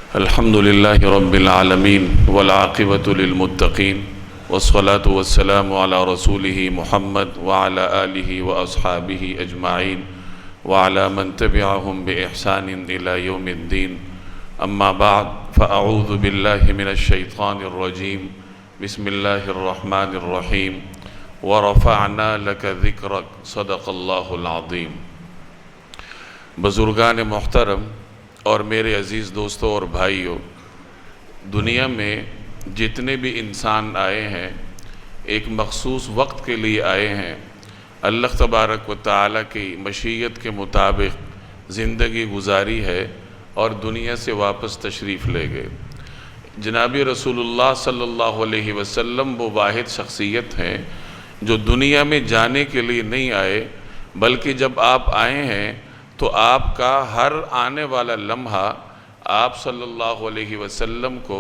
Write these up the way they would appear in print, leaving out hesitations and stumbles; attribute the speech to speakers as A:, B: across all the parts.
A: الحمد لله رب العالمين والعاقبة للمتقين والصلاة والسلام على رسوله محمد وعلى آله وأصحابه أجمعين وعلى من تبعهم بإحسان إلى يوم الدين. أما بعد فأعوذ بالله من الشيطان الرجيم. بسم الله الرحمن الرحيم. ورفعنا لك ذكرك صدق الله العظيم. بزرگان محترم اور میرے عزیز دوستوں اور بھائیوں، دنیا میں جتنے بھی انسان آئے ہیں ایک مخصوص وقت کے لیے آئے ہیں. اللہ تبارک و تعالیٰ کی مشیت کے مطابق زندگی گزاری ہے اور دنیا سے واپس تشریف لے گئے. جناب رسول اللہ صلی اللہ علیہ وسلم وہ واحد شخصیت ہیں جو دنیا میں جانے کے لیے نہیں آئے، بلکہ جب آپ آئے ہیں تو آپ کا ہر آنے والا لمحہ آپ صلی اللہ علیہ وسلم کو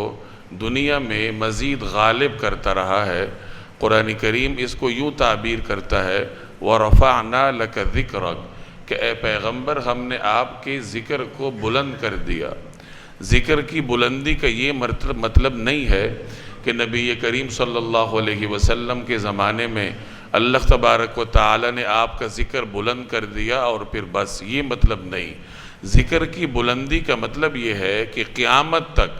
A: دنیا میں مزید غالب کرتا رہا ہے. قرآن کریم اس کو یوں تعبیر کرتا ہے وَرَفَعْنَا لَكَ ذِكْرَكَ کہ اے پیغمبر ہم نے آپ کے ذکر کو بلند کر دیا. ذکر کی بلندی کا یہ مطلب نہیں ہے کہ نبی کریم صلی اللہ علیہ وسلم کے زمانے میں اللہ تبارک و تعالی نے آپ کا ذکر بلند کر دیا اور پھر بس، یہ مطلب نہیں. ذکر کی بلندی کا مطلب یہ ہے کہ قیامت تک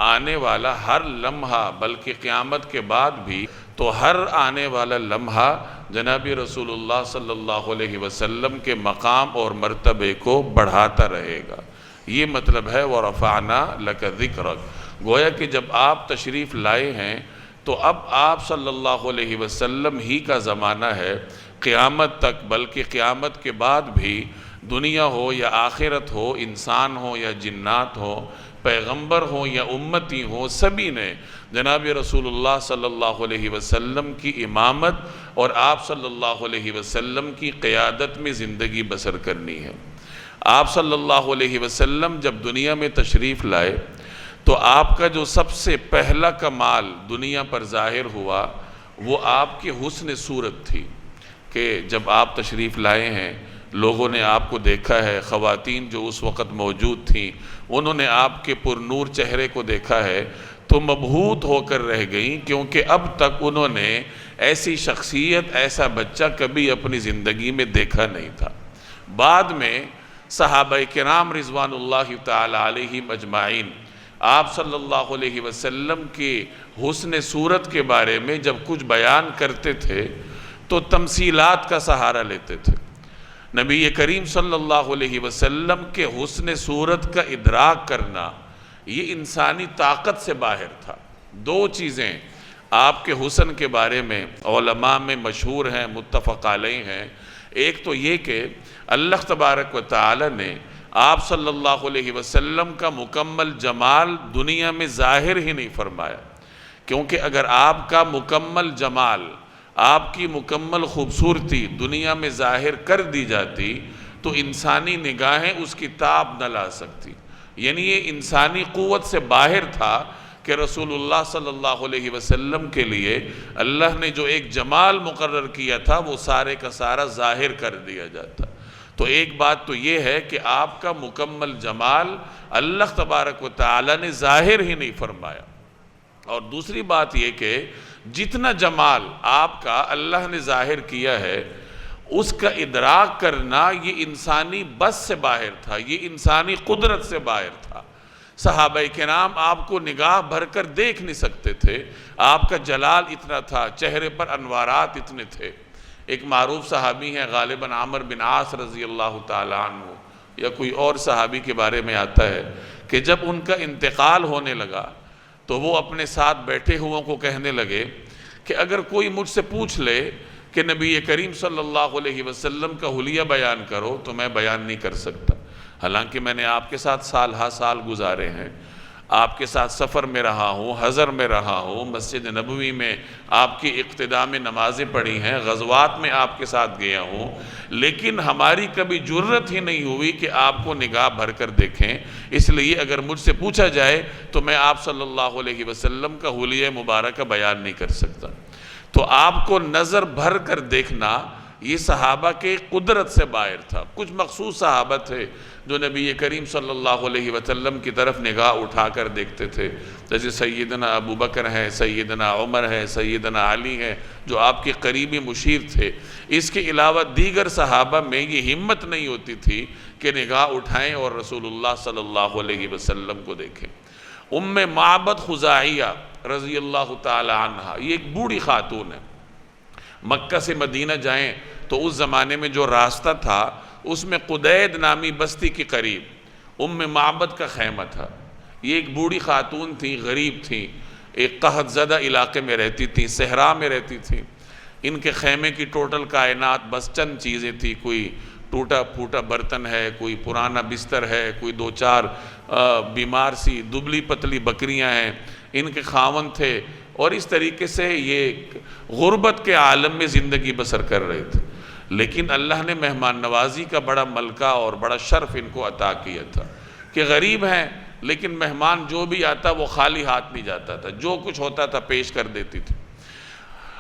A: آنے والا ہر لمحہ، بلکہ قیامت کے بعد بھی تو ہر آنے والا لمحہ جناب رسول اللہ صلی اللہ علیہ وسلم کے مقام اور مرتبے کو بڑھاتا رہے گا. یہ مطلب ہے وَرَفَعْنَا لَكَ ذِكْرَكَ. گویا کہ جب آپ تشریف لائے ہیں تو اب آپ صلی اللہ علیہ وسلم ہی کا زمانہ ہے. قیامت تک، بلکہ قیامت کے بعد بھی دنیا ہو یا آخرت ہو، انسان ہو یا جنات ہو، پیغمبر ہو یا امتی ہو، سبھی نے جناب رسول اللہ صلی اللہ علیہ وسلم کی امامت اور آپ صلی اللہ علیہ وسلم کی قیادت میں زندگی بسر کرنی ہے. آپ صلی اللہ علیہ وسلم جب دنیا میں تشریف لائے تو آپ کا جو سب سے پہلا کمال دنیا پر ظاہر ہوا وہ آپ کی حسن صورت تھی کہ جب آپ تشریف لائے ہیں لوگوں نے آپ کو دیکھا ہے. خواتین جو اس وقت موجود تھیں انہوں نے آپ کے پر نور چہرے کو دیکھا ہے تو مبہوت ہو کر رہ گئیں، کیونکہ اب تک انہوں نے ایسی شخصیت، ایسا بچہ کبھی اپنی زندگی میں دیکھا نہیں تھا. بعد میں صحابہ کرام رضوان اللہ تعالی علیہم اجمعین آپ صلی اللہ علیہ وسلم کی حسن صورت کے بارے میں جب کچھ بیان کرتے تھے تو تمثیلات کا سہارا لیتے تھے. نبی کریم صلی اللہ علیہ وسلم کے حسن صورت کا ادراک کرنا یہ انسانی طاقت سے باہر تھا. دو چیزیں آپ کے حسن کے بارے میں علماء میں مشہور ہیں، متفق علیہ ہیں. ایک تو یہ کہ اللہ تبارک و تعالی نے آپ صلی اللہ علیہ وسلم کا مکمل جمال دنیا میں ظاہر ہی نہیں فرمایا، کیونکہ اگر آپ کا مکمل جمال، آپ کی مکمل خوبصورتی دنیا میں ظاہر کر دی جاتی تو انسانی نگاہیں اس کی تاب نہ لا سکتی. یعنی یہ انسانی قوت سے باہر تھا کہ رسول اللہ صلی اللہ علیہ وسلم کے لیے اللہ نے جو ایک جمال مقرر کیا تھا وہ سارے کا سارا ظاہر کر دیا جاتا. تو ایک بات تو یہ ہے کہ آپ کا مکمل جمال اللہ تبارک و تعالی نے ظاہر ہی نہیں فرمایا. اور دوسری بات یہ کہ جتنا جمال آپ کا اللہ نے ظاہر کیا ہے اس کا ادراک کرنا یہ انسانی بس سے باہر تھا، یہ انسانی قدرت سے باہر تھا. صحابہ کرام آپ کو نگاہ بھر کر دیکھ نہیں سکتے تھے، آپ کا جلال اتنا تھا، چہرے پر انوارات اتنے تھے. ایک معروف صحابی ہیں غالباً عامر بن عاص رضی اللہ تعالیٰ عنہ یا کوئی اور صحابی کے بارے میں آتا ہے کہ جب ان کا انتقال ہونے لگا تو وہ اپنے ساتھ بیٹھے ہوئوں کو کہنے لگے کہ اگر کوئی مجھ سے پوچھ لے کہ نبی کریم صلی اللہ علیہ وسلم کا حلیہ بیان کرو تو میں بیان نہیں کر سکتا، حالانکہ میں نے آپ کے ساتھ سال ہا سال گزارے ہیں، آپ کے ساتھ سفر میں رہا ہوں، حضر میں رہا ہوں، مسجد نبوی میں آپ کی اقتداء میں نمازیں پڑھی ہیں، غزوات میں آپ کے ساتھ گیا ہوں، لیکن ہماری کبھی جرت ہی نہیں ہوئی کہ آپ کو نگاہ بھر کر دیکھیں. اس لیے اگر مجھ سے پوچھا جائے تو میں آپ صلی اللہ علیہ وسلم کا حلیہ مبارکہ بیان نہیں کر سکتا. تو آپ کو نظر بھر کر دیکھنا یہ صحابہ کے قدرت سے باہر تھا. کچھ مخصوص صحابہ تھے جو نبی کریم صلی اللہ علیہ وسلم کی طرف نگاہ اٹھا کر دیکھتے تھے، جیسے سیدنا ابو بکر ہیں، سیدنا عمر ہیں، سیدنا علی ہیں، جو آپ کے قریبی مشیر تھے۔ اس کے علاوہ دیگر صحابہ میں یہ ہمت نہیں ہوتی تھی کہ نگاہ اٹھائیں اور رسول اللہ صلی اللہ علیہ وسلم کو دیکھیں۔ ام معبد خزاعیہ رضی اللہ تعالی عنہ، یہ ایک بوڑھی خاتون ہے۔ مکہ سے مدینہ جائیں تو اس زمانے میں جو راستہ تھا اس میں قدید نامی بستی کے قریب ام معبد کا خیمہ تھا۔ یہ ایک بوڑھی خاتون تھی، غریب تھی، ایک قحط زدہ علاقے میں رہتی تھی، صحرا میں رہتی تھی۔ ان کے خیمے کی ٹوٹل کائنات بس چند چیزیں تھی، کوئی ٹوٹا پھوٹا برتن ہے، کوئی پرانا بستر ہے، کوئی دو چار بیمار سی دبلی پتلی بکریاں ہیں، ان کے خاوند تھے، اور اس طریقے سے یہ غربت کے عالم میں زندگی بسر کر رہے تھے۔ لیکن اللہ نے مہمان نوازی کا بڑا ملکہ اور بڑا شرف ان کو عطا کیا تھا کہ غریب ہیں لیکن مہمان جو بھی آتا وہ خالی ہاتھ نہیں جاتا تھا، جو کچھ ہوتا تھا پیش کر دیتی تھی،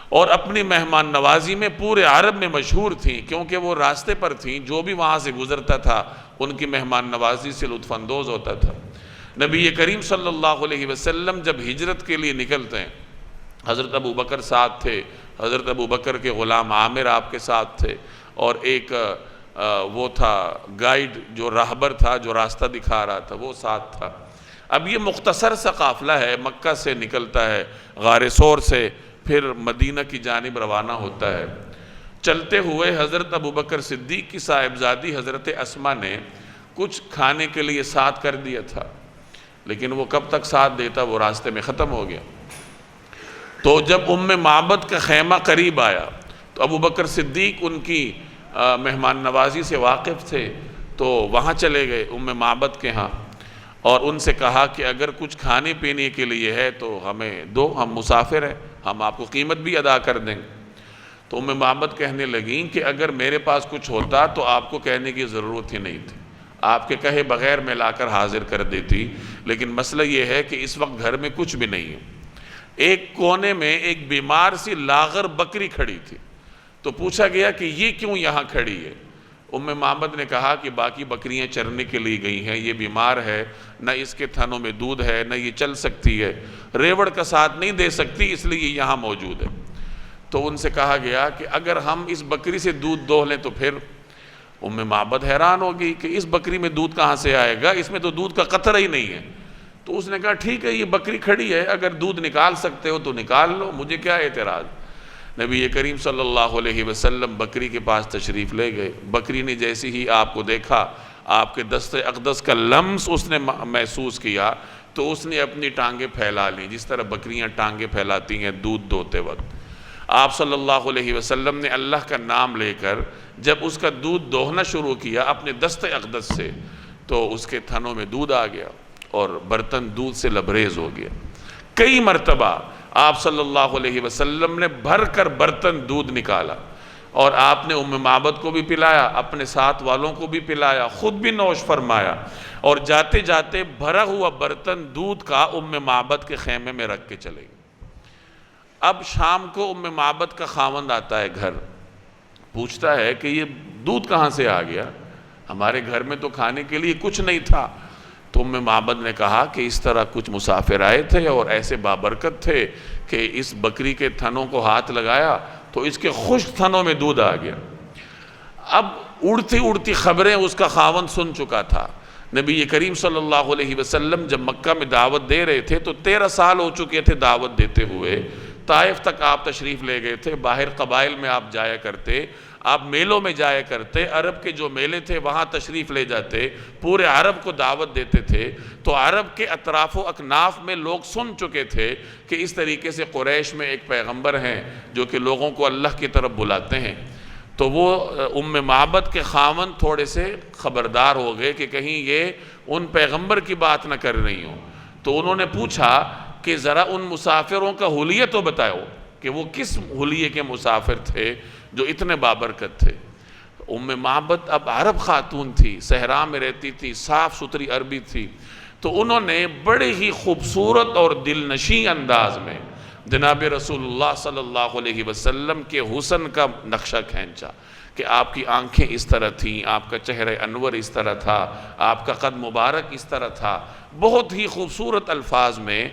A: اور اپنی مہمان نوازی میں پورے عرب میں مشہور تھیں، کیونکہ وہ راستے پر تھیں، جو بھی وہاں سے گزرتا تھا ان کی مہمان نوازی سے لطف اندوز ہوتا تھا۔ نبی کریم صلی اللہ علیہ وسلم جب ہجرت کے لیے نکلتے ہیں، حضرت ابو بکر ساتھ تھے، حضرت ابو بکر کے غلام عامر آپ کے ساتھ تھے، اور ایک وہ تھا گائیڈ جو راہبر تھا جو راستہ دکھا رہا تھا، وہ ساتھ تھا۔ اب یہ مختصر سا قافلہ ہے، مکہ سے نکلتا ہے، غار ثور سے پھر مدینہ کی جانب روانہ ہوتا ہے۔ چلتے ہوئے حضرت ابو بکر صدیق کی صاحبزادی حضرت اسما نے کچھ کھانے کے لیے ساتھ کر دیا تھا، لیکن وہ کب تک ساتھ دیتا، وہ راستے میں ختم ہو گیا۔ تو جب ام معبد کا خیمہ قریب آیا تو ابو بکر صدیق ان کی مہمان نوازی سے واقف تھے، تو وہاں چلے گئے ام معبد کے ہاں، اور ان سے کہا کہ اگر کچھ کھانے پینے کے لیے ہے تو ہمیں دو، ہم مسافر ہیں، ہم آپ کو قیمت بھی ادا کر دیں گے۔ تو ام معبد کہنے لگیں کہ اگر میرے پاس کچھ ہوتا تو آپ کو کہنے کی ضرورت ہی نہیں تھی، آپ کے کہے بغیر میں لا کر حاضر کر دیتی، لیکن مسئلہ یہ ہے کہ اس وقت گھر میں کچھ بھی نہیں ہے۔ ایک کونے میں ایک بیمار سی لاغر بکری کھڑی تھی، تو پوچھا گیا کہ یہ کیوں یہاں کھڑی ہے؟ ام معبد نے کہا کہ باقی بکریاں چرنے کے لیے گئی ہیں، یہ بیمار ہے، نہ اس کے تھنوں میں دودھ ہے، نہ یہ چل سکتی ہے، ریوڑ کا ساتھ نہیں دے سکتی، اس لیے یہ یہاں موجود ہے۔ تو ان سے کہا گیا کہ اگر ہم اس بکری سے دودھ دوہ لیں تو پھر؟ ام معبد حیران ہو گئی کہ اس بکری میں دودھ کہاں سے آئے گا، اس میں تو دودھ کا قطرہ ہی نہیں ہے۔ تو اس نے کہا ٹھیک ہے، یہ بکری کھڑی ہے، اگر دودھ نکال سکتے ہو تو نکال لو، مجھے کیا اعتراض۔ نبی کریم صلی اللہ علیہ وسلم بکری کے پاس تشریف لے گئے۔ بکری نے جیسے ہی آپ کو دیکھا، آپ کے دست اقدس کا لمس اس نے محسوس کیا، تو اس نے اپنی ٹانگیں پھیلا لیں، جس طرح بکریاں ٹانگیں پھیلاتی ہیں دودھ دوہتے وقت۔ آپ صلی اللہ علیہ وسلم نے اللہ کا نام لے کر جب اس کا دودھ دوہنا شروع کیا اپنے دست اقدس سے، تو اس کے تھنوں میں دودھ آ گیا اور برتن دودھ سے لبریز ہو گیا۔ کئی مرتبہ آپ صلی اللہ علیہ وسلم نے بھر کر برتن دودھ نکالا، اور آپ نے ام معبد کو بھی پلایا، اپنے ساتھ والوں کو بھی پلایا، خود بھی نوش فرمایا، اور جاتے جاتے بھرا ہوا برتن دودھ کا ام معبد کے خیمے میں رکھ کے چلے گئے۔ اب شام کو ام معبد کا خاوند آتا ہے گھر، پوچھتا ہے کہ یہ دودھ کہاں سے آ گیا، ہمارے گھر میں تو کھانے کے لیے کچھ نہیں تھا۔ تو ام معبد نے کہا کہ اس طرح کچھ مسافر آئے تھے اور ایسے بابرکت تھے کہ اس بکری کے تھنوں کو ہاتھ لگایا تو اس کے خشک تھنوں میں دودھ آ گیا۔ اب اڑتی اڑتی خبریں اس کا خاوند سن چکا تھا۔ نبی کریم صلی اللہ علیہ وسلم جب مکہ میں دعوت دے رہے تھے تو 13 سال ہو چکے تھے دعوت دیتے ہوئے، طائف تک آپ تشریف لے گئے تھے، باہر قبائل میں آپ جایا کرتے، آپ میلوں میں جایا کرتے، عرب کے جو میلے تھے وہاں تشریف لے جاتے، پورے عرب کو دعوت دیتے تھے، تو عرب کے اطراف و اکناف میں لوگ سن چکے تھے کہ اس طریقے سے قریش میں ایک پیغمبر ہیں جو کہ لوگوں کو اللہ کی طرف بلاتے ہیں۔ تو وہ ام معبد کے خاوند تھوڑے سے خبردار ہو گئے کہ کہیں یہ ان پیغمبر کی بات نہ کر رہی ہوں، تو انہوں نے پوچھا کہ ذرا ان مسافروں کا حلیہ تو بتاؤ کہ وہ کس حلیے کے مسافر تھے جو اتنے بابرکت تھے۔ ام معبد اب عرب خاتون تھی، صحرا میں رہتی تھی، صاف ستھری عربی تھی، تو انہوں نے بڑے ہی خوبصورت اور دل نشیں انداز میں جناب رسول اللہ صلی اللہ علیہ وسلم کے حسن کا نقشہ کھینچا کہ آپ کی آنکھیں اس طرح تھیں، آپ کا چہرہ انور اس طرح تھا، آپ کا قد مبارک اس طرح تھا۔ بہت ہی خوبصورت الفاظ میں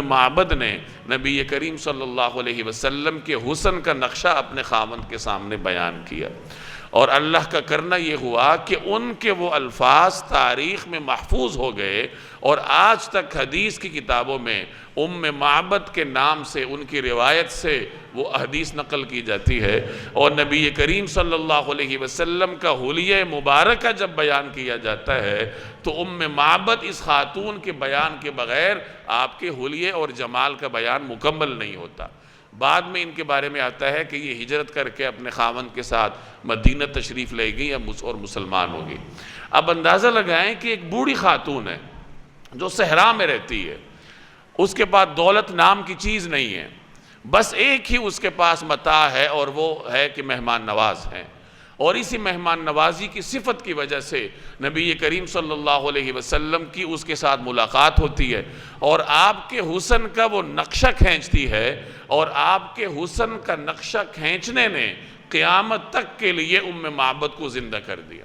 A: معبد نے نبی کریم صلی اللہ علیہ وسلم کے حسن کا نقشہ اپنے خاوند کے سامنے بیان کیا، اور اللہ کا کرنا یہ ہوا کہ ان کے وہ الفاظ تاریخ میں محفوظ ہو گئے، اور آج تک حدیث کی کتابوں میں معبد کے نام سے، ان کی روایت سے وہ حدیث نقل کی جاتی ہے۔ اور نبی کریم صلی اللہ علیہ وسلم کا حلیہ مبارکہ جب بیان کیا جاتا ہے تو معبد اس خاتون کے بیان کے بغیر آپ کے حلیہ اور جمال کا بیان مکمل نہیں ہوتا۔ بعد میں ان کے بارے میں آتا ہے کہ یہ ہجرت کر کے اپنے خاوند کے ساتھ مدینہ تشریف لے گئی اور مسلمان ہو گئی۔ اب اندازہ لگائیں کہ ایک بوڑھی خاتون ہے جو صحرا میں رہتی ہے، اس کے پاس دولت نام کی چیز نہیں ہے، بس ایک ہی اس کے پاس متاع ہے، اور وہ ہے کہ مہمان نواز ہیں، اور اسی مہمان نوازی کی صفت کی وجہ سے نبی کریم صلی اللہ علیہ وسلم کی اس کے ساتھ ملاقات ہوتی ہے، اور آپ کے حسن کا وہ نقشہ کھینچتی ہے، اور آپ کے حسن کا نقشہ کھینچنے نے قیامت تک کے لیے معبد کو زندہ کر دیا۔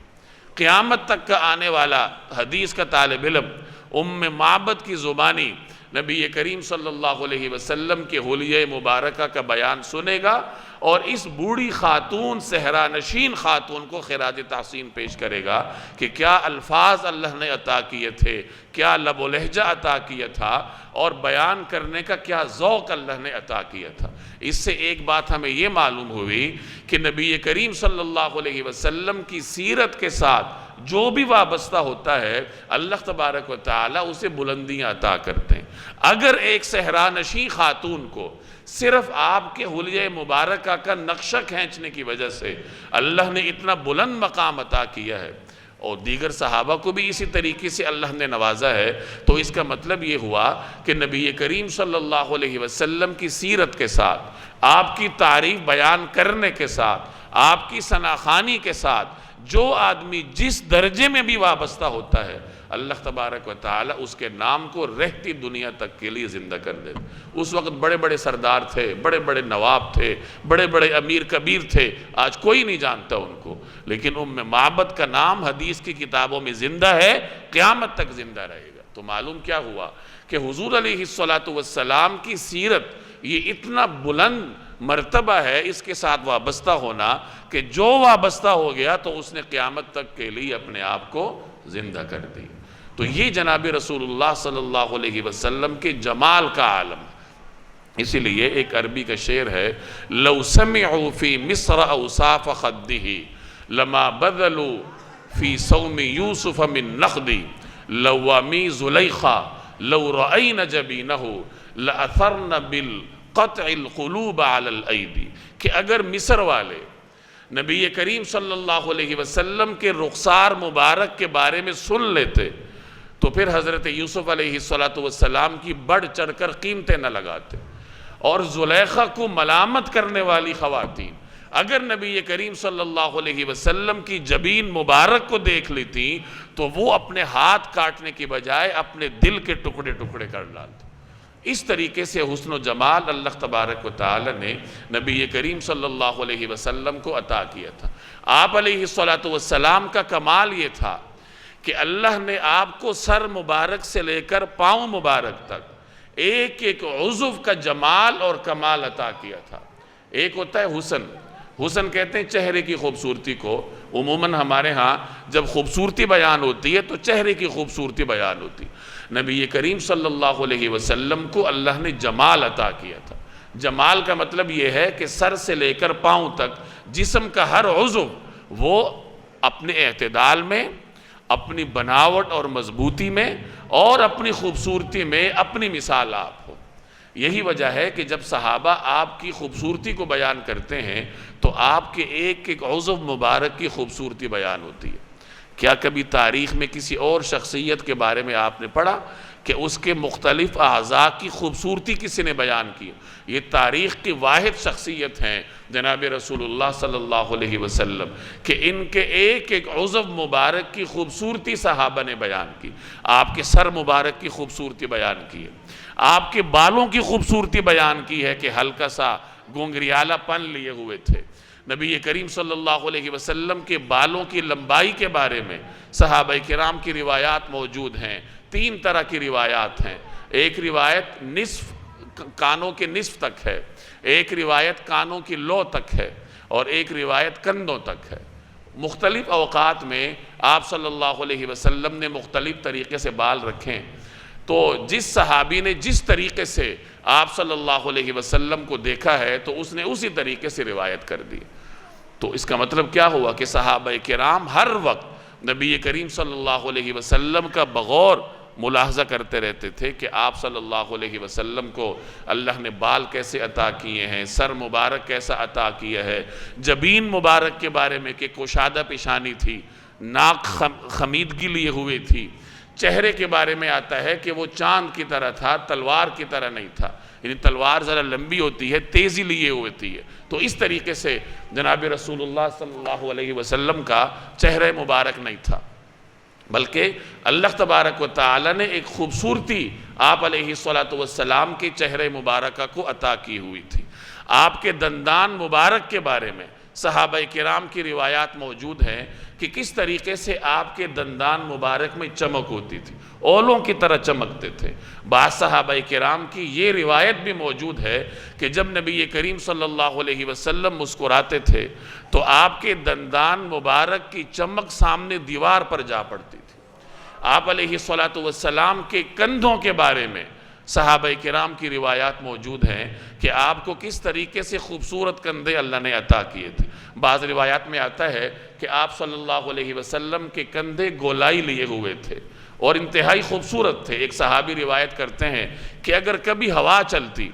A: قیامت تک کا آنے والا حدیث کا طالب علم معبد کی زبانی نبی کریم صلی اللہ علیہ وسلم کے حلیہ مبارکہ کا بیان سنے گا، اور اس بوڑھی خاتون، صحرا نشین خاتون کو خراج تحسین پیش کرے گا کہ کیا الفاظ اللہ نے عطا کیے تھے، کیا لب و لہجہ عطا کیا تھا، اور بیان کرنے کا کیا ذوق اللہ نے عطا کیا تھا۔ اس سے ایک بات ہمیں یہ معلوم ہوئی کہ نبی کریم صلی اللہ علیہ وسلم کی سیرت کے ساتھ جو بھی وابستہ ہوتا ہے اللہ تبارک و تعالیٰ اسے بلندیاں عطا کرتے ہیں۔ اگر ایک صحرا نشین خاتون کو صرف آپ کے حلیہ مبارکہ کا نقشہ کھینچنے کی وجہ سے اللہ نے اتنا بلند مقام عطا کیا ہے، اور دیگر صحابہ کو بھی اسی طریقے سے اللہ نے نوازا ہے، تو اس کا مطلب یہ ہوا کہ نبی کریم صلی اللہ علیہ وسلم کی سیرت کے ساتھ، آپ کی تعریف بیان کرنے کے ساتھ، آپ کی ثناخوانی کے ساتھ جو آدمی جس درجے میں بھی وابستہ ہوتا ہے، اللہ تبارک و تعالی اس کے نام کو رہتی دنیا تک کے لیے زندہ کر دے۔ اس وقت بڑے بڑے سردار تھے، بڑے بڑے نواب تھے، بڑے بڑے امیر کبیر تھے، آج کوئی نہیں جانتا ان کو، لیکن معبد کا نام حدیث کی کتابوں میں زندہ ہے، قیامت تک زندہ رہے گا۔ تو معلوم کیا ہوا کہ حضور علیہ السلام کی سیرت یہ اتنا بلند مرتبہ ہے، اس کے ساتھ وابستہ ہونا، کہ جو وابستہ ہو گیا تو اس نے قیامت تک کے لیے اپنے آپ کو زندہ کر دی۔ تو یہ جناب رسول اللہ صلی اللہ علیہ وسلم کے جمال کا عالم ہے۔ اسی لیے ایک عربی کا شعر ہے، لو سمعوا فی مصر اوصاف خدہ لما بذلوا فی صوم یوسف من نخدی لوامی زلیخا لو رأین جبینہ لأثرن بالقطع القلوب علی الایدی، کہ اگر مصر والے نبی کریم صلی اللہ علیہ وسلم کے رخسار مبارک کے بارے میں سن لیتے تو پھر حضرت یوسف علیہ السلام کی بڑھ چڑھ کر قیمتیں نہ لگاتے، اور زلیخا کو ملامت کرنے والی خواتین اگر نبی کریم صلی اللہ علیہ وسلم کی جبین مبارک کو دیکھ لیتی تو وہ اپنے ہاتھ کاٹنے کی بجائے اپنے دل کے ٹکڑے ٹکڑے کر ڈالتے۔ اس طریقے سے حسن و جمال اللہ تبارک و تعالی نے نبی کریم صلی اللہ علیہ وسلم کو عطا کیا تھا۔ آپ علیہ السلام کا کمال یہ تھا کہ اللہ نے آپ کو سر مبارک سے لے کر پاؤں مبارک تک ایک ایک عضو کا جمال اور کمال عطا کیا تھا۔ ایک ہوتا ہے حسن، حسن کہتے ہیں چہرے کی خوبصورتی کو، عموماً ہمارے ہاں جب خوبصورتی بیان ہوتی ہے تو چہرے کی خوبصورتی بیان ہوتی ہے۔ نبی کریم صلی اللہ علیہ وسلم کو اللہ نے جمال عطا کیا تھا۔ جمال کا مطلب یہ ہے کہ سر سے لے کر پاؤں تک جسم کا ہر عضو وہ اپنے اعتدال میں، اپنی بناوٹ اور مضبوطی میں اور اپنی خوبصورتی میں اپنی مثال آپ ہو۔ یہی وجہ ہے کہ جب صحابہ آپ کی خوبصورتی کو بیان کرتے ہیں تو آپ کے ایک ایک عضو مبارک کی خوبصورتی بیان ہوتی ہے۔ کیا کبھی تاریخ میں کسی اور شخصیت کے بارے میں آپ نے پڑھا کہ اس کے مختلف اعضاء کی خوبصورتی کسی نے بیان کی؟ یہ تاریخ کی واحد شخصیت ہیں جناب رسول اللہ صلی اللہ علیہ وسلم، کہ ان کے ایک ایک عضو مبارک کی خوبصورتی صحابہ نے بیان کی۔ آپ کے سر مبارک کی خوبصورتی بیان کی ہے، آپ کے بالوں کی خوبصورتی بیان کی ہے کہ ہلکا سا گونگریالہ پن لیے ہوئے تھے، نبی کریم صلی اللہ علیہ وسلم کے بالوں کی لمبائی کے بارے میں صحابہ کرام کی روایات موجود ہیں۔ 3 طرح کی روایات ہیں۔ ایک روایت نصف کانوں کے نصف تک ہے، ایک روایت کانوں کی لو تک ہے، اور ایک روایت کندھوں تک ہے۔ مختلف اوقات میں آپ صلی اللہ علیہ وسلم نے مختلف طریقے سے بال رکھیں، تو جس صحابی نے جس طریقے سے آپ صلی اللہ علیہ وسلم کو دیکھا ہے تو اس نے اسی طریقے سے روایت کر دی۔ تو اس کا مطلب کیا ہوا کہ صحابہ کرام ہر وقت نبی کریم صلی اللہ علیہ وسلم کا بغور ملاحظہ کرتے رہتے تھے کہ آپ صلی اللہ علیہ وسلم کو اللہ نے بال کیسے عطا کیے ہیں، سر مبارک کیسا عطا کیا ہے، جبین مبارک کے بارے میں کہ کشادہ پیشانی تھی، ناک خمیدگی لیے ہوئے تھی، چہرے کے بارے میں آتا ہے کہ وہ چاند کی طرح تھا، تلوار کی طرح نہیں تھا، یعنی تلوار ذرا لمبی ہوتی ہے، تیزی لیے ہوتی ہے، تو اس طریقے سے جناب رسول اللہ صلی اللہ علیہ وسلم کا چہرہ مبارک نہیں تھا، بلکہ اللہ تبارک و تعالی نے ایک خوبصورتی آپ علیہ السلام کے چہرہ مبارکہ کو عطا کی ہوئی تھی۔ آپ کے دندان مبارک کے بارے میں صحابہ کرام کی روایات موجود ہیں کہ کس طریقے سے آپ کے دندان مبارک میں چمک ہوتی تھی، اولوں کی طرح چمکتے تھے۔ بعض صحابہ کرام کی یہ روایت بھی موجود ہے کہ جب نبی کریم صلی اللہ علیہ وسلم مسکراتے تھے تو آپ کے دندان مبارک کی چمک سامنے دیوار پر جا پڑتی تھی۔ آپ علیہ السلام کے کندھوں کے بارے میں صحابہ کرام کی روایات موجود ہیں کہ آپ کو کس طریقے سے خوبصورت کندھے اللہ نے عطا کیے تھے۔ بعض روایات میں آتا ہے کہ آپ صلی اللہ علیہ وسلم کے کندھے گولائی لیے ہوئے تھے اور انتہائی خوبصورت تھے۔ ایک صحابی روایت کرتے ہیں کہ اگر کبھی ہوا چلتی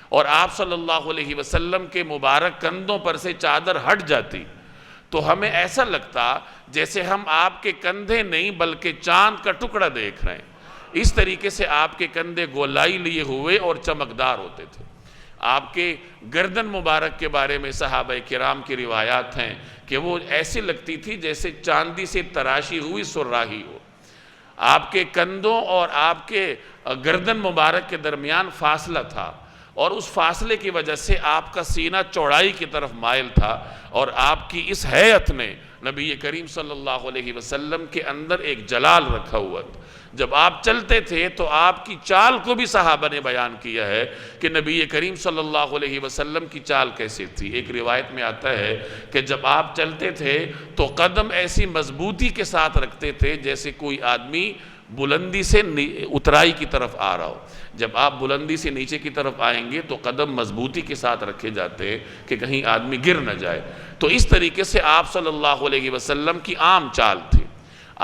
A: اور آپ صلی اللہ علیہ وسلم کے مبارک کندھوں پر سے چادر ہٹ جاتی تو ہمیں ایسا لگتا جیسے ہم آپ کے کندھے نہیں بلکہ چاند کا ٹکڑا دیکھ رہے ہیں۔ اس طریقے سے آپ کے کندھے گولائی لیے ہوئے اور چمکدار ہوتے تھے۔ آپ کے گردن مبارک کے بارے میں صحابہ کرام کی روایات ہیں کہ وہ ایسی لگتی تھی جیسے چاندی سے تراشی ہوئی سراہی ہو۔ آپ کے کندھوں اور آپ کے گردن مبارک کے درمیان فاصلہ تھا، اور اس فاصلے کی وجہ سے آپ کا سینہ چوڑائی کی طرف مائل تھا، اور آپ کی اس حیت نے نبی کریم صلی اللہ علیہ وسلم کے اندر ایک جلال رکھا ہوا تھا۔ جب آپ چلتے تھے تو آپ کی چال کو بھی صحابہ نے بیان کیا ہے کہ نبی کریم صلی اللہ علیہ وسلم کی چال کیسے تھی۔ ایک روایت میں آتا ہے کہ جب آپ چلتے تھے تو قدم ایسی مضبوطی کے ساتھ رکھتے تھے جیسے کوئی آدمی بلندی سے اترائی کی طرف آ رہا ہو۔ جب آپ بلندی سے نیچے کی طرف آئیں گے تو قدم مضبوطی کے ساتھ رکھے جاتے ہیں کہ کہیں آدمی گر نہ جائے۔ تو اس طریقے سے آپ صلی اللہ علیہ وسلم کی عام چال تھی۔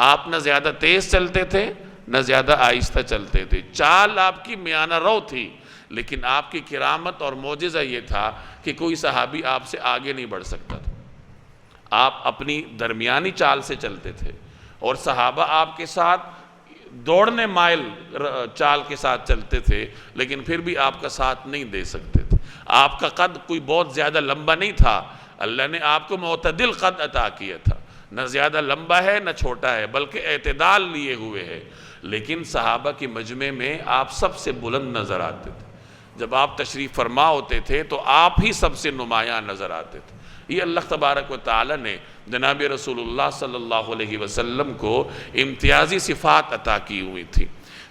A: آپ نہ زیادہ تیز چلتے تھے نہ زیادہ آہستہ چلتے تھے، چال آپ کی میانہ رو تھی، لیکن آپ کی کرامت اور معجزہ یہ تھا کہ کوئی صحابی آپ سے آگے نہیں بڑھ سکتا تھا۔ آپ اپنی درمیانی چال سے چلتے تھے اور صحابہ آپ کے ساتھ دوڑنے مائل چال کے ساتھ چلتے تھے، لیکن پھر بھی آپ کا ساتھ نہیں دے سکتے تھے۔ آپ کا قد کوئی بہت زیادہ لمبا نہیں تھا، اللہ نے آپ کو معتدل قد عطا کیا تھا، نہ زیادہ لمبا ہے نہ چھوٹا ہے بلکہ اعتدال لیے ہوئے ہے، لیکن صحابہ کی مجمع میں آپ سب سے بلند نظر آتے تھے۔ جب آپ تشریف فرما ہوتے تھے تو آپ ہی سب سے نمایاں نظر آتے تھے۔ یہ اللہ تبارک و تعالی نے جناب رسول اللہ صلی اللہ علیہ وسلم کو امتیازی صفات عطا کی ہوئی تھی۔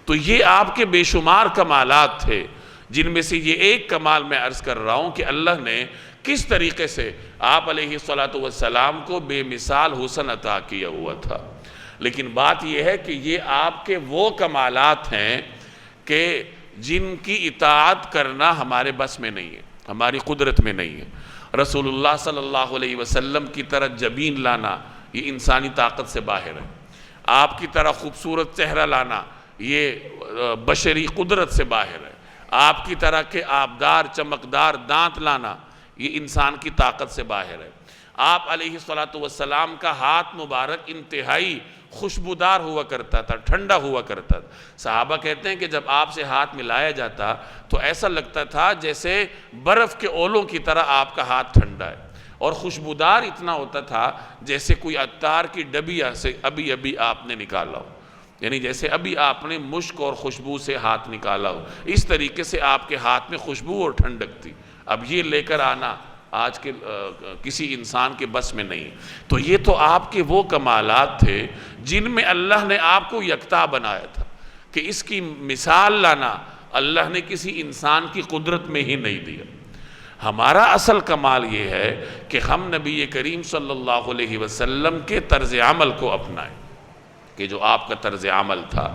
A: تو یہ آپ کے بے شمار کمالات تھے، جن میں سے یہ ایک کمال میں عرض کر رہا ہوں کہ اللہ نے کس طریقے سے آپ علیہ السلام کو بے مثال حسن عطا کیا ہوا تھا۔ لیکن بات یہ ہے کہ یہ آپ کے وہ کمالات ہیں کہ جن کی اطاعت کرنا ہمارے بس میں نہیں ہے، ہماری قدرت میں نہیں ہے۔ رسول اللہ صلی اللہ علیہ وسلم کی طرح جبین لانا یہ انسانی طاقت سے باہر ہے، آپ کی طرح خوبصورت چہرہ لانا یہ بشری قدرت سے باہر ہے، آپ کی طرح کے آبدار چمکدار دانت لانا یہ انسان کی طاقت سے باہر ہے۔ آپ علیہ السلام کا ہاتھ مبارک انتہائی خوشبودار ہوا کرتا تھا، ٹھنڈا ہوا کرتا تھا۔ صحابہ کہتے ہیں کہ جب آپ سے ہاتھ ملایا جاتا تو ایسا لگتا تھا جیسے برف کے اولوں کی طرح آپ کا ہاتھ ٹھنڈا ہے، اور خوشبودار اتنا ہوتا تھا جیسے کوئی عطار کی ڈبیا سے ابھی آپ نے نکالا ہو، یعنی جیسے ابھی آپ نے مشک اور خوشبو سے ہاتھ نکالا ہو، اس طریقے سے آپ کے ہاتھ میں خوشبو اور ٹھنڈک تھی۔ اب یہ لے کر آنا آج کے کسی انسان کے بس میں نہیں۔ تو یہ تو آپ کے وہ کمالات تھے جن میں اللہ نے آپ کو یکتا بنایا تھا، کہ اس کی مثال لانا اللہ نے کسی انسان کی قدرت میں ہی نہیں دیا۔ ہمارا اصل کمال یہ ہے کہ ہم نبی کریم صلی اللہ علیہ وسلم کے طرز عمل کو اپنائیں، کہ جو آپ کا طرز عمل تھا،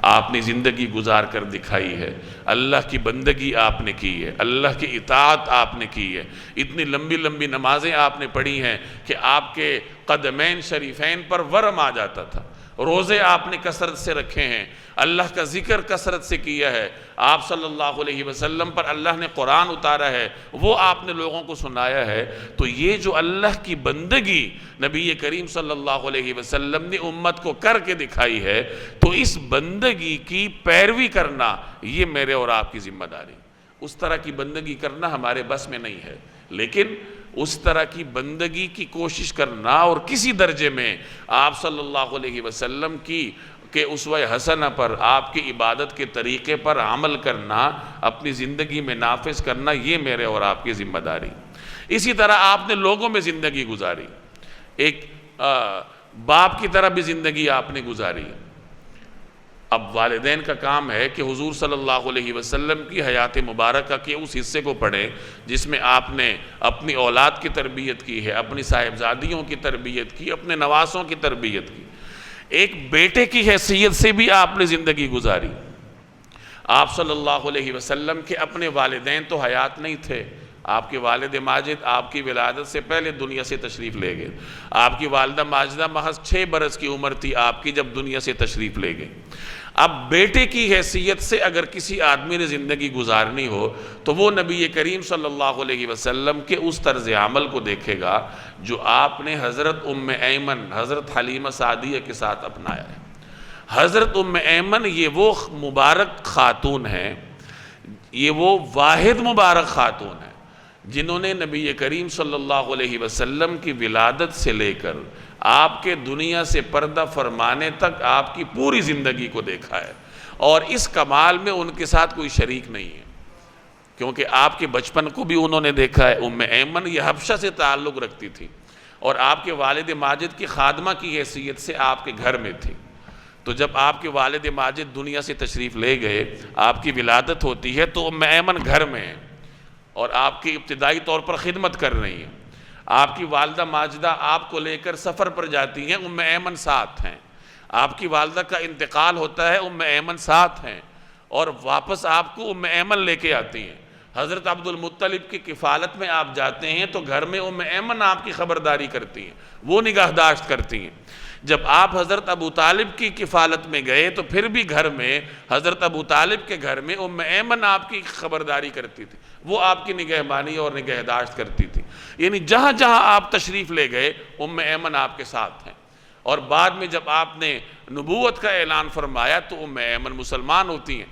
A: آپ نے زندگی گزار کر دکھائی ہے، اللہ کی بندگی آپ نے کی ہے، اللہ کی اطاعت آپ نے کی ہے، اتنی لمبی لمبی نمازیں آپ نے پڑھی ہیں کہ آپ کے قدمین شریفین پر ورم آ جاتا تھا، روزے آپ نے کثرت سے رکھے ہیں، اللہ کا ذکر کثرت سے کیا ہے، آپ صلی اللہ علیہ وسلم پر اللہ نے قرآن اتارا ہے، وہ آپ نے لوگوں کو سنایا ہے۔ تو یہ جو اللہ کی بندگی نبی کریم صلی اللہ علیہ وسلم نے امت کو کر کے دکھائی ہے، تو اس بندگی کی پیروی کرنا یہ میرے اور آپ کی ذمہ داری۔ اس طرح کی بندگی کرنا ہمارے بس میں نہیں ہے، لیکن اس طرح کی بندگی کی کوشش کرنا اور کسی درجے میں آپ صلی اللہ علیہ وسلم کی کہ اسوہ حسنہ پر، آپ کی عبادت کے طریقے پر عمل کرنا، اپنی زندگی میں نافذ کرنا، یہ میرے اور آپ کی ذمہ داری۔ اسی طرح آپ نے لوگوں میں زندگی گزاری، ایک باپ کی طرح بھی زندگی آپ نے گزاری۔ اب والدین کا کام ہے کہ حضور صلی اللہ علیہ وسلم کی حیات مبارکہ کے اس حصے کو پڑھیں جس میں آپ نے اپنی اولاد کی تربیت کی ہے، اپنی صاحبزادیوں کی تربیت کی، اپنے نواسوں کی تربیت کی۔ ایک بیٹے کی حیثیت سے بھی آپ نے زندگی گزاری۔ آپ صلی اللہ علیہ وسلم کے اپنے والدین تو حیات نہیں تھے، آپ کے والد ماجد آپ کی ولادت سے پہلے دنیا سے تشریف لے گئے، آپ کی والدہ ماجدہ محض 6 برس کی عمر تھی آپ کی جب دنیا سے تشریف لے گئے۔ اب بیٹے کی حیثیت سے اگر کسی آدمی نے زندگی گزارنی ہو تو وہ نبی کریم صلی اللہ علیہ وسلم کے اس طرز عمل کو دیکھے گا جو آپ نے حضرت ام ایمن، حضرت حلیمہ سعدیہ کے ساتھ اپنایا ہے۔ حضرت ام ایمن یہ وہ مبارک خاتون ہیں، یہ وہ واحد مبارک خاتون ہیں جنہوں نے نبی کریم صلی اللہ علیہ وسلم کی ولادت سے لے کر آپ کے دنیا سے پردہ فرمانے تک آپ کی پوری زندگی کو دیکھا ہے، اور اس کمال میں ان کے ساتھ کوئی شریک نہیں ہے، کیونکہ آپ کے بچپن کو بھی انہوں نے دیکھا ہے۔ ام ایمن یہ حبشہ سے تعلق رکھتی تھی اور آپ کے والد ماجد کی خادمہ کی حیثیت سے آپ کے گھر میں تھی۔ تو جب آپ کے والد ماجد دنیا سے تشریف لے گئے، آپ کی ولادت ہوتی ہے تو ام ایمن گھر میں ہے اور آپ کی ابتدائی طور پر خدمت کر رہی ہیں۔ آپ کی والدہ ماجدہ آپ کو لے کر سفر پر جاتی ہیں، ام ایمن ساتھ ہیں۔ آپ کی والدہ کا انتقال ہوتا ہے، ام ایمن ساتھ ہیں، اور واپس آپ کو ام ایمن لے کے آتی ہیں۔ حضرت عبد المطلب کی کفالت میں آپ جاتے ہیں تو گھر میں ام ایمن آپ کی خبرداری کرتی ہیں، وہ نگہداشت کرتی ہیں۔ جب آپ حضرت ابو طالب کی کفالت میں گئے تو پھر بھی گھر میں حضرت ابو طالب کے گھر میں ام ایمن آپ کی خبرداری کرتی تھی، وہ آپ کی نگہبانی اور نگہداشت کرتی تھی۔ یعنی جہاں جہاں آپ تشریف لے گئے ام ایمن آپ کے ساتھ ہیں، اور بعد میں جب آپ نے نبوت کا اعلان فرمایا تو ام ایمن مسلمان ہوتی ہیں۔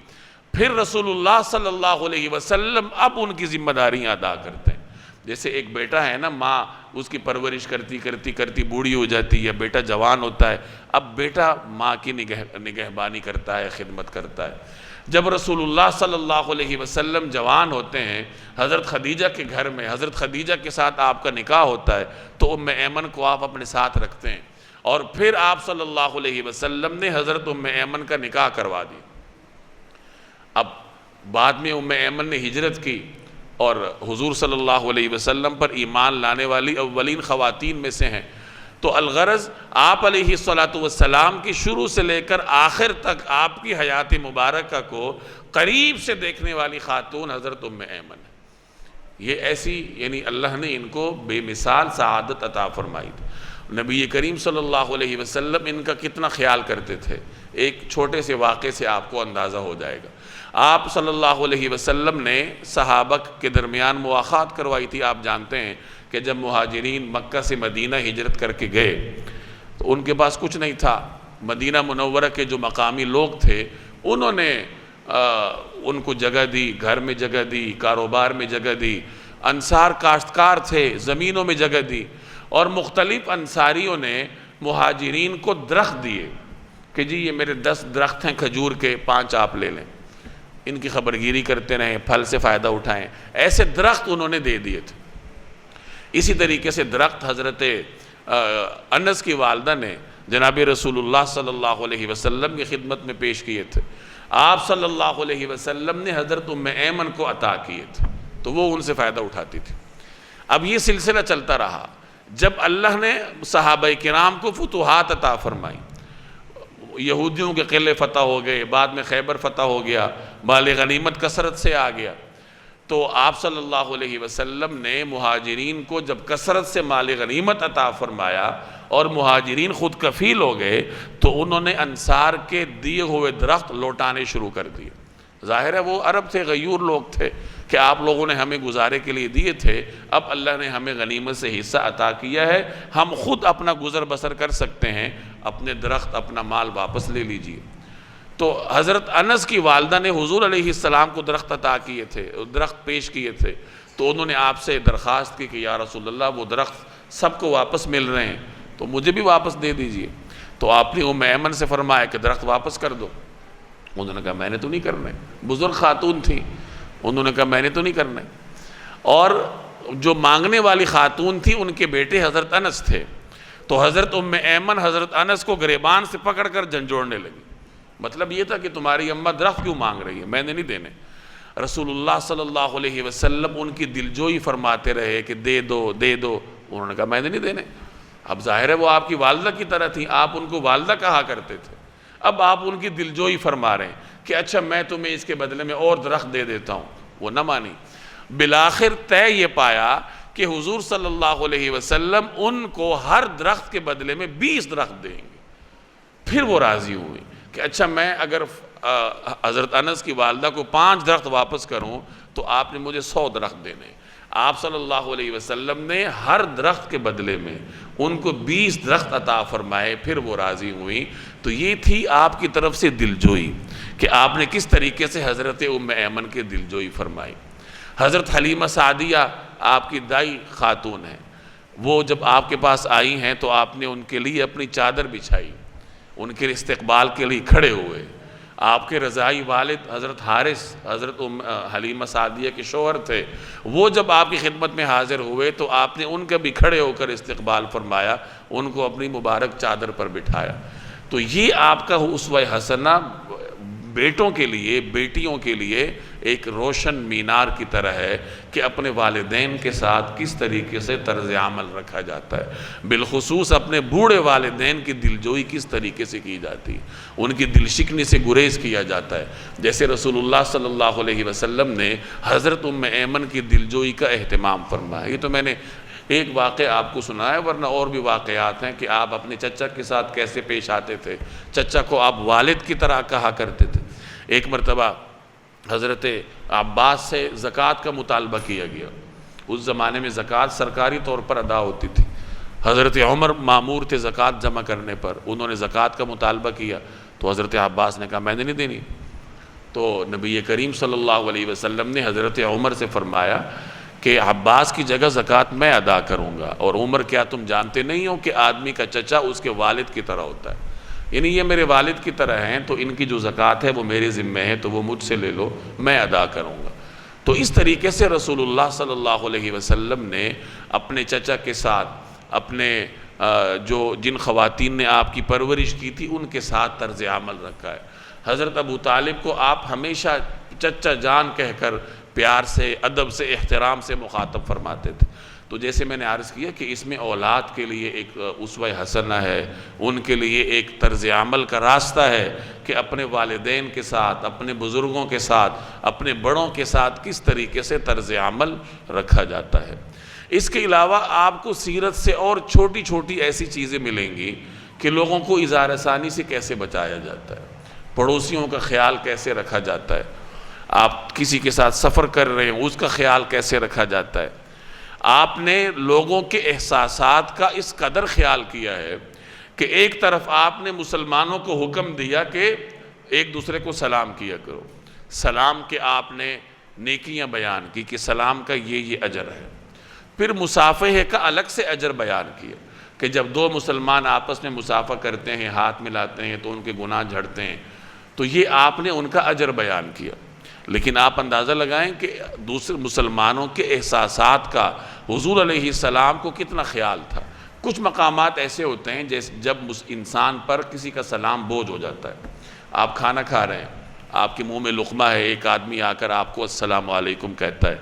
A: پھر رسول اللہ صلی اللہ علیہ وسلم اب ان کی ذمہ داریاں ادا کرتے ہیں۔ جیسے ایک بیٹا ہے نا، ماں اس کی پرورش کرتی بوڑھی ہو جاتی ہے، بیٹا جوان ہوتا ہے، اب بیٹا ماں کی نگہبانی کرتا ہے، خدمت کرتا ہے۔ جب رسول اللہ صلی اللہ علیہ وسلم جوان ہوتے ہیں، حضرت خدیجہ کے گھر میں حضرت خدیجہ کے ساتھ آپ کا نکاح ہوتا ہے تو ام ایمن کو آپ اپنے ساتھ رکھتے ہیں، اور پھر آپ صلی اللہ علیہ وسلم نے حضرت ام ایمن کا نکاح کروا دی۔ اب بعد میں ام ایمن نے ہجرت کی اور حضور صلی اللہ علیہ وسلم پر ایمان لانے والی اولین خواتین میں سے ہیں۔ تو الغرض آپ علیہ السلام کی شروع سے لے کر آخر تک آپ کی حیات مبارکہ کو قریب سے دیکھنے والی خاتون حضرت ام ایمن ہے۔ یہ ایسی یعنی اللہ نے ان کو بے مثال سعادت عطا فرمائی تھی۔ نبی کریم صلی اللہ علیہ وسلم ان کا کتنا خیال کرتے تھے، ایک چھوٹے سے واقعے سے آپ کو اندازہ ہو جائے گا۔ آپ صلی اللہ علیہ وسلم نے صحابہ کے درمیان مواخات کروائی تھی۔ آپ جانتے ہیں کہ جب مہاجرین مکہ سے مدینہ ہجرت کر کے گئے تو ان کے پاس کچھ نہیں تھا۔ مدینہ منورہ کے جو مقامی لوگ تھے انہوں نے ان کو جگہ دی، گھر میں جگہ دی، کاروبار میں جگہ دی۔ انصار کاشتکار تھے، زمینوں میں جگہ دی، اور مختلف انصاریوں نے مہاجرین کو درخت دیے کہ جی یہ میرے 10 درخت ہیں کھجور کے، 5 آپ لے لیں، ان کی خبرگیری کرتے رہیں، پھل سے فائدہ اٹھائیں۔ ایسے درخت انہوں نے دے دیے تھے۔ اسی طریقے سے درخت حضرت انس کی والدہ نے جناب رسول اللہ صلی اللہ علیہ وسلم کی خدمت میں پیش کیے تھے، آپ صلی اللہ علیہ وسلم نے حضرت ام ایمن کو عطا کیے تھے، تو وہ ان سے فائدہ اٹھاتی تھی۔ اب یہ سلسلہ چلتا رہا، جب اللہ نے صحابہ کرام کو فتوحات عطا فرمائی، یہودیوں کے قلعے فتح ہو گئے، بعد میں خیبر فتح ہو گیا، مال غنیمت کثرت سے آ گیا، تو آپ صلی اللہ علیہ وسلم نے مہاجرین کو جب کثرت سے مال غنیمت عطا فرمایا اور مہاجرین خود کفیل ہو گئے، تو انہوں نے انصار کے دیے ہوئے درخت لوٹانے شروع کر دیے۔ ظاہر ہے وہ عرب تھے، غیور لوگ تھے کہ آپ لوگوں نے ہمیں گزارے کے لیے دیے تھے، اب اللہ نے ہمیں غنیمت سے حصہ عطا کیا ہے، ہم خود اپنا گزر بسر کر سکتے ہیں، اپنے درخت اپنا مال واپس لے لیجئے۔ تو حضرت انس کی والدہ نے حضور علیہ السلام کو درخت عطا کیے تھے، درخت پیش کیے تھے، تو انہوں نے آپ سے درخواست کی کہ یا رسول اللہ وہ درخت سب کو واپس مل رہے ہیں تو مجھے بھی واپس دے دیجئے۔ تو آپ نے ام ایمن سے فرمایا کہ درخت واپس کر دو۔ انہوں نے کہا میں نے تو نہیں کرنا ہے، بزرگ خاتون تھی، انہوں نے کہا میں نے تو نہیں کرنا ہے۔ اور جو مانگنے والی خاتون تھی ان کے بیٹے حضرت انس تھے، تو حضرت ام ایمن حضرت انس کو گریبان سے پکڑ کر جھنجھوڑنے لگی۔ مطلب یہ تھا کہ تمہاری اماں درخت کیوں مانگ رہی ہے، میں نے نہیں دینے۔ رسول اللہ صلی اللہ علیہ وسلم ان کی دلجوئی فرماتے رہے کہ دے دو دے دو، انہوں نے کہا میں نے نہیں دینے۔ اب ظاہر ہے وہ آپ کی والدہ کی طرح تھی، آپ ان کو والدہ کہا کرتے تھے، اب آپ ان کی دلجوئی فرما رہے ہیں کہ اچھا میں تمہیں اس کے بدلے میں اور درخت دے دیتا ہوں، وہ نہ مانی۔ بالآخر طے یہ پایا کہ حضور صلی اللہ علیہ وسلم ان کو ہر درخت کے بدلے میں 20 درخت دیں گے۔ پھر وہ راضی ہوئی کہ اچھا میں اگر حضرت انس کی والدہ کو 5 درخت واپس کروں تو آپ نے مجھے 100 درخت دینے۔ آپ صلی اللہ علیہ وسلم نے ہر درخت کے بدلے میں ان کو 20 درخت عطا فرمائے، پھر وہ راضی ہوئی۔ تو یہ تھی آپ کی طرف سے دلجوئی کہ آپ نے کس طریقے سے حضرت ام ایمن کے دلجوئی فرمائی۔ حضرت حلیمہ سعدیہ آپ کی دائی خاتون ہیں، وہ جب آپ کے پاس آئی ہیں تو آپ نے ان کے لیے اپنی چادر بچھائی، ان کے استقبال کے لیے کھڑے ہوئے۔ آپ کے رضائی والد حضرت حارث حضرت حلیمہ سعدیہ کے شوہر تھے، وہ جب آپ کی خدمت میں حاضر ہوئے تو آپ نے ان کا بھی کھڑے ہو کر استقبال فرمایا، ان کو اپنی مبارک چادر پر بٹھایا۔ تو یہ آپ کا اسوہ حسنہ بیٹوں کے لیے بیٹیوں کے لیے ایک روشن مینار کی طرح ہے کہ اپنے والدین کے ساتھ کس طریقے سے طرز عمل رکھا جاتا ہے، بالخصوص اپنے بوڑھے والدین کی دلجوئی کس طریقے سے کی جاتی ہے، ان کی دل شکنی سے گریز کیا جاتا ہے، جیسے رسول اللہ صلی اللہ علیہ وسلم نے حضرت ام ایمن کی دلجوئی کا اہتمام فرمایا۔ یہ تو میں نے ایک واقعہ آپ کو سنا ہے، ورنہ اور بھی واقعات ہیں کہ آپ اپنے چچا کے ساتھ کیسے پیش آتے تھے، چچا کو آپ والد کی طرح کہا کرتے تھے۔ ایک مرتبہ حضرت عباس سے زکوٰۃ کا مطالبہ کیا گیا، اس زمانے میں زکوٰۃ سرکاری طور پر ادا ہوتی تھی، حضرت عمر مامور تھے زکوٰۃ جمع کرنے پر، انہوں نے زکوٰۃ کا مطالبہ کیا تو حضرت عباس نے کہا میں نے نہیں دینی۔ تو نبی کریم صلی اللہ علیہ وسلم نے حضرت عمر سے فرمایا کہ عباس کی جگہ زکوٰۃ میں ادا کروں گا، اور عمر کیا تم جانتے نہیں ہو کہ آدمی کا چچا اس کے والد کی طرح ہوتا ہے، یعنی یہ میرے والد کی طرح ہیں، تو ان کی جو زکوٰۃ ہے وہ میرے ذمہ ہے، تو وہ مجھ سے لے لو، میں ادا کروں گا۔ تو اس طریقے سے رسول اللہ صلی اللہ علیہ وسلم نے اپنے چچا کے ساتھ اپنے جن خواتین نے آپ کی پرورش کی تھی ان کے ساتھ طرز عمل رکھا ہے۔ حضرت ابو طالب کو آپ ہمیشہ چچا جان کہہ کر پیار سے، ادب سے، احترام سے مخاطب فرماتے تھے۔ تو جیسے میں نے عرض کیا کہ اس میں اولاد کے لیے ایک اسوہ حسنہ ہے، ان کے لیے ایک طرز عمل کا راستہ ہے کہ اپنے والدین کے ساتھ، اپنے بزرگوں کے ساتھ، اپنے بڑوں کے ساتھ کس طریقے سے طرز عمل رکھا جاتا ہے۔ اس کے علاوہ آپ کو سیرت سے اور چھوٹی چھوٹی ایسی چیزیں ملیں گی کہ لوگوں کو اظہار ثانی سے کیسے بچایا جاتا ہے، پڑوسیوں کا خیال کیسے رکھا جاتا ہے، آپ کسی کے ساتھ سفر کر رہے ہیں اس کا خیال کیسے رکھا جاتا ہے۔ آپ نے لوگوں کے احساسات کا اس قدر خیال کیا ہے کہ ایک طرف آپ نے مسلمانوں کو حکم دیا کہ ایک دوسرے کو سلام کیا کرو، سلام کے آپ نے نیکیاں بیان کی کہ سلام کا یہ اجر ہے، پھر مصافحے کا الگ سے اجر بیان کیا کہ جب دو مسلمان آپس میں مصافحہ کرتے ہیں، ہاتھ ملاتے ہیں تو ان کے گناہ جھڑتے ہیں، تو یہ آپ نے ان کا اجر بیان کیا۔ لیکن آپ اندازہ لگائیں کہ دوسرے مسلمانوں کے احساسات کا حضور علیہ السلام کو کتنا خیال تھا۔ کچھ مقامات ایسے ہوتے ہیں جب انسان پر کسی کا سلام بوجھ ہو جاتا ہے۔ آپ کھانا کھا رہے ہیں، آپ کے منہ میں لقمہ ہے، ایک آدمی آ کر آپ کو السلام علیکم کہتا ہے،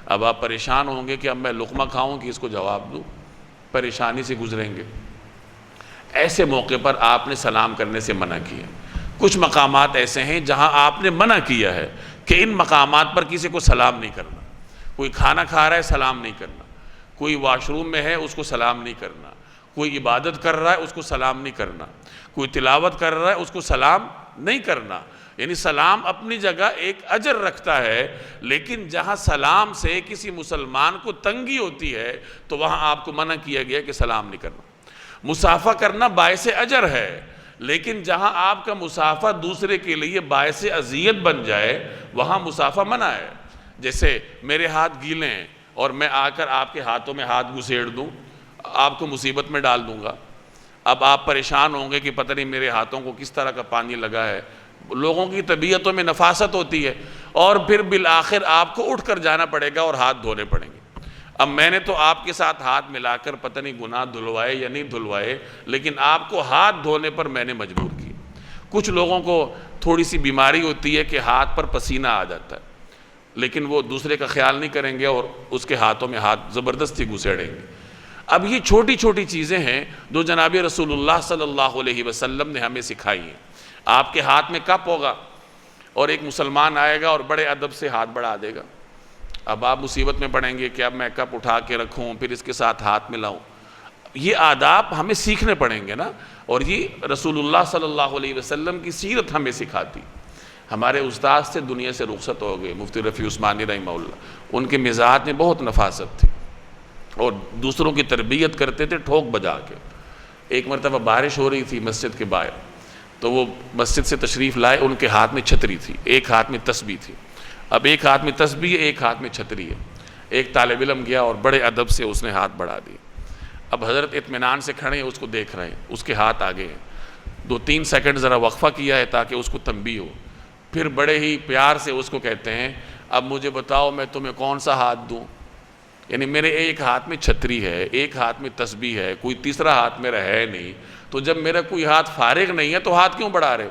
A: اب آپ پریشان ہوں گے کہ اب میں لقمہ کھاؤں کہ اس کو جواب دوں، پریشانی سے گزریں گے۔ ایسے موقع پر آپ نے سلام کرنے سے منع کیا۔ کچھ مقامات ایسے ہیں جہاں آپ نے منع کیا ہے کہ ان مقامات پر کسی کو سلام نہیں کرنا۔ کوئی کھانا کھا رہا ہے، سلام نہیں کرنا۔ کوئی واش روم میں ہے، اس کو سلام نہیں کرنا۔ کوئی عبادت کر رہا ہے، اس کو سلام نہیں کرنا۔ کوئی تلاوت کر رہا ہے، اس کو سلام نہیں کرنا۔ یعنی سلام اپنی جگہ ایک اجر رکھتا ہے، لیکن جہاں سلام سے کسی مسلمان کو تنگی ہوتی ہے تو وہاں آپ کو منع کیا گیا کہ سلام نہیں کرنا۔ مصافحہ کرنا باعث اجر ہے، لیکن جہاں آپ کا مصافحہ دوسرے کے لیے باعث اذیت بن جائے وہاں مصافحہ منع ہے۔ جیسے میرے ہاتھ گیلے ہیں اور میں آ کر آپ کے ہاتھوں میں ہاتھ گھسیڑ دوں، آپ کو مصیبت میں ڈال دوں گا۔ اب آپ پریشان ہوں گے کہ پتہ نہیں میرے ہاتھوں کو کس طرح کا پانی لگا ہے۔ لوگوں کی طبیعتوں میں نفاست ہوتی ہے، اور پھر بالآخر آپ کو اٹھ کر جانا پڑے گا اور ہاتھ دھونے پڑیں گے۔ اب میں نے تو آپ کے ساتھ ہاتھ ملا کر پتہ نہیں گناہ دھلوائے یا نہیں دھلوائے، لیکن آپ کو ہاتھ دھونے پر میں نے مجبور کیا۔ کچھ لوگوں کو تھوڑی سی بیماری ہوتی ہے کہ ہاتھ پر پسینہ آ جاتا ہے، لیکن وہ دوسرے کا خیال نہیں کریں گے اور اس کے ہاتھوں میں ہاتھ زبردستی گھسیڑیں گے۔ اب یہ چھوٹی چھوٹی چیزیں ہیں جو جناب رسول اللہ صلی اللہ علیہ وسلم نے ہمیں سکھائی ہیں۔ آپ کے ہاتھ میں کپ ہوگا اور ایک مسلمان آئے گا اور بڑے ادب سے ہاتھ بڑھا دے گا، اب آپ مصیبت میں پڑیں گے کہ اب میں کپ اٹھا کے رکھوں پھر اس کے ساتھ ہاتھ ملاؤں۔ یہ آداب ہمیں سیکھنے پڑیں گے نا، اور یہ رسول اللہ صلی اللہ علیہ وسلم کی سیرت ہمیں سکھاتی۔ ہمارے استاد سے دنیا سے رخصت ہو گئے، مفتی رفیع عثمانی رحمہ اللہ، ان کے مزاج میں بہت نفاست تھی اور دوسروں کی تربیت کرتے تھے ٹھوک بجا کے۔ ایک مرتبہ بارش ہو رہی تھی مسجد کے باہر، تو وہ مسجد سے تشریف لائے، ان کے ہاتھ میں چھتری تھی، ایک ہاتھ میں تسبیح تھی۔ اب ایک ہاتھ میں تسبیح ہے، ایک ہاتھ میں چھتری ہے۔ ایک طالب علم گیا اور بڑے ادب سے اس نے ہاتھ بڑھا دیے۔ اب حضرت اطمینان سے کھڑے ہیں، اس کو دیکھ رہے ہیں، اس کے ہاتھ آگے ہیں۔ 2-3 سیکنڈ ذرا وقفہ کیا ہے تاکہ اس کو تنبیہ ہو، پھر بڑے ہی پیار سے اس کو کہتے ہیں اب مجھے بتاؤ میں تمہیں کون سا ہاتھ دوں؟ یعنی میرے ایک ہاتھ میں چھتری ہے، ایک ہاتھ میں تسبیح ہے، کوئی تیسرا ہاتھ میرا ہے نہیں، تو جب میرا کوئی ہاتھ فارغ نہیں ہے تو ہاتھ کیوں بڑھا رہے؟